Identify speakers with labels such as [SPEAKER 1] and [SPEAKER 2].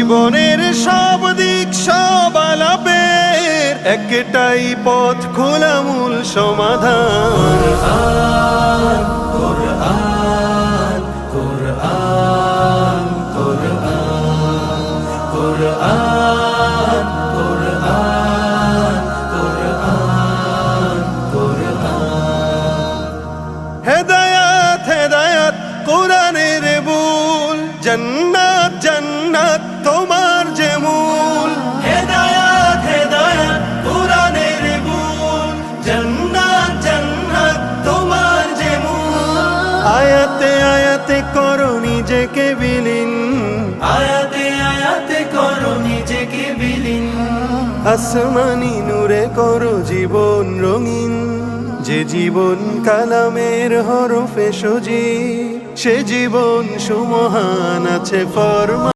[SPEAKER 1] জীবনের সব দিক সব আলাপের একটাই পথ খোলা মূল সমাধান। কোরআন কোরআন কোরআন কোরআন কোরআন কোরআন কোরআন। হেদায়াত হেদায়াত কোরআনের বুল, জান্নাত জান্নাত তোমার যে মূল। হেদায়াত হেদায়াত কোরআনের বুল, জান্নাত জান্নাত তোমার যে মূল। আয়াতে আয়াতে করো নিজেকে বিলীন, আয়াতে আয়াতে করো নিজেকে বিলীন। আসমানি নূরে করো জীবন রঙিন, যে জীবন কালামের হরফে সজীব, সে জীবন সুমহান আছে ফরমান।